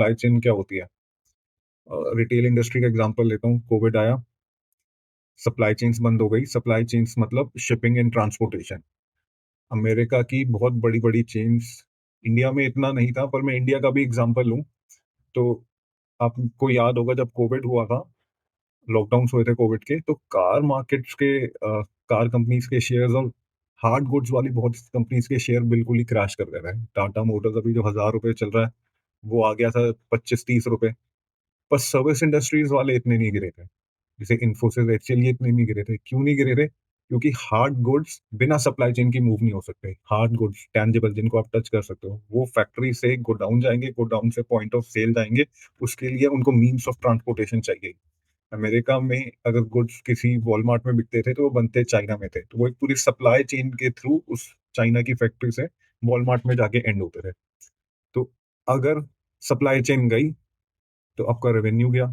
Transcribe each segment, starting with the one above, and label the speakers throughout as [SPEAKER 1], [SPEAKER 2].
[SPEAKER 1] Supply chain क्या होती है? रिटेल इंडस्ट्री का एग्जांपल लेता हूँ, कोविड आया, सप्लाई चेन्स बंद हो गई। सप्लाई चेन्स मतलब शिपिंग एंड ट्रांसपोर्टेशन। अमेरिका की बहुत बड़ी-बड़ी चेन्स, इंडिया में इतना नहीं था, पर मैं इंडिया का भी एग्जांपल लूँ, तो आपको याद होगा जब कोविड हुआ था, लॉकडाउन्स हुए थे कोविड के, तो कार मार्केट्स के कार कंपनीज़ के शेयर्स और हार्ड गुड्स वाली बहुत कंपनीज़ के शेयर बिल्कुल ही क्रैश कर गए थे। टाटा मोटर्स अभी जो ₹1000 चल रहा है, वो आ गया था ₹25-30। पर सर्विस इंडस्ट्रीज वाले इतने नहीं गिरे थे। जैसे इन्फोसिस, एचसीएल ये इतने नहीं गिरे थे। क्यों नहीं गिरे थे? क्योंकि हार्ड गुड्स बिना सप्लाई चेन के मूव नहीं हो सकते। हार्ड गुड्स, टैंजिबल जिनको आप टच कर सकते हो, वो फैक्ट्री से गोडाउन जाएँगे, गोडाउन से पॉइंट ऑफ सेल जाएँगे, उसके लिए उनको मीन्स ऑफ ट्रांसपोर्टेशन चाहिए। अमेरिका में अगर गुड्स किसी वॉलमार्ट में बिकते थे, तो वो बनते चाइना में थे। तो वो एक पूरी सप्लाई चेन के थ्रू उस चाइना की फैक्ट्री से वॉलमार्ट में जाके एंड होते थे। तो अगर सप्लाई चेन गई, तो आपका रेवेन्यू गया।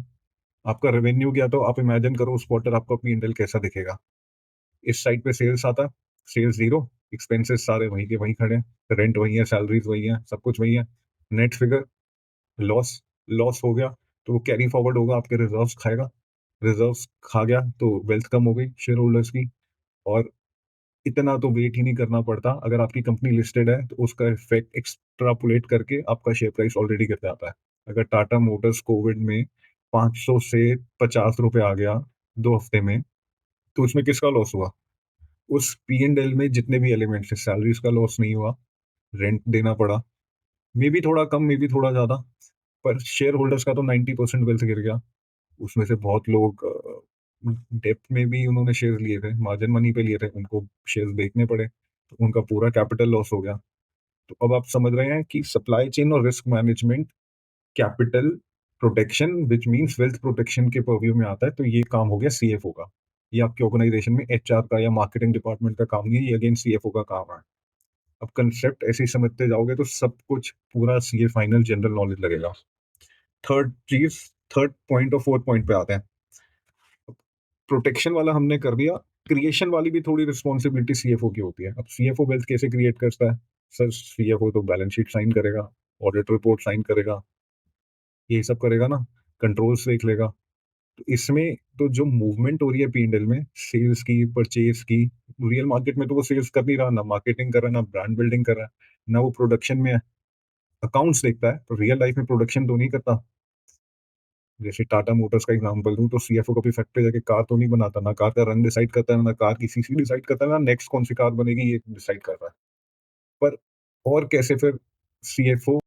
[SPEAKER 1] आपका रेवेन्यू गया तो आप इमेजिन करो उस क्वार्टर आपका पी&एल कैसा दिखेगा। इस साइड पे सेल्स आता है, सेल्स ज़ीरो, एक्सपेंसेस सारे वहीं के वहीं खड़े हैं, रेंट वही है, सैलरीज़ वही हैं, सब कुछ वही है। नेट फिगर लॉस, लॉस हो गया, तो वो कैरी फॉरवर्ड होगा, आपके रिज़र्व्स खाएगा, रिज़र्व्स खा गया तो वेल्थ कम हो गई शेयर होल्डर्स की। और इतना तो वेट ही नहीं करना पड़ता, अगर आपकी कंपनी लिस्टेड है, तो उसका इफ़ेक्ट एक्सट्रापोलेट करके आपका शेयर प्राइस ऑलरेडी गिर जाता है। अगर टाटा मोटर्स कोविड में 500 से ₹50 आ गया 2 हफ्ते में, तो उसमें किसका लॉस हुआ? उस पी&एल में जितने भी एलिमेंट्स हैं, सैलरीज़ का लॉस नहीं हुआ, रेंट देना पड़ा, मेबी थोड़ा कम, मेबी थोड़ा ज़्यादा, पर शेयर होल्डर्स का तो 90% वेल्थ गिर गया। उसमें से बहुत लोग डेब्ट में भी उन्होंने शेयर लिए थे, मार्जिन मनी पे लिए थे, उनको शेयर्स बेचने पड़े, तो उनका पूरा कैपिटल लॉस हो गया। तो अब आप समझ रहे हैं कि सप्लाई चेन और risk management capital protection which means wealth protection के पर्व्यू में आता है, तो ये काम हो गया सीएफओ का। ये आपकी ऑर्गेनाइजेशन में एचआर का या मार्केटिंग डिपार्टमेंट का काम नहीं है, ये अगेन सीएफओ का काम है। अब कंसेप्ट ऐसे ही समझते जाओगे तो सब कुछ पूरा सीए फाइनल जनरल नॉलेज लगेगा। थर्ड चीज़, थर्ड पॉइंट और फोर्थ पॉइंट पे आते हैं। प्रोटेक्शन वाला हमने कर दिया, क्रिएशन वाली भी थोड़ी रिस्पॉन्सिबिलिटी सीएफओ की होती है। अब सीएफओ वेल्थ कैसे क्रिएट करता है? सर सीएफओ तो बैलेंस शीट साइन करेगा, ऑडिट रिपोर्ट साइन करेगा, यही सब करेगा ना, कंट्रोल्स देख लेगा। तो इसमें तो जो मूवमेंट हो रही है पी&एल में, सेल्स की, परचेज़ की, रियल मार्केट में तो वो सेल्स कर नहीं रहा, ना मार्केटिंग कर रहा है, ना ब्रांड बिल्डिंग कर रहा है, ना वो प्रोडक्शन में है। अकाउंट्स देखता है, पर रियल लाइफ में प्रोडक्शन तो नहीं करता। जैसे टाटा मोटर्स का एग्जांपल दूँ, तो सीएफओ कभी फैक्ट्री जाके कार तो नहीं बनाता, ना कार का रंग डिसाइड करता है, ना कार की सीसी डिसाइड करता है, ना नेक्स्ट कौन सी कार बनेगी ये डिसाइड कर रहा है। पर और कैसे फिर सीएफओ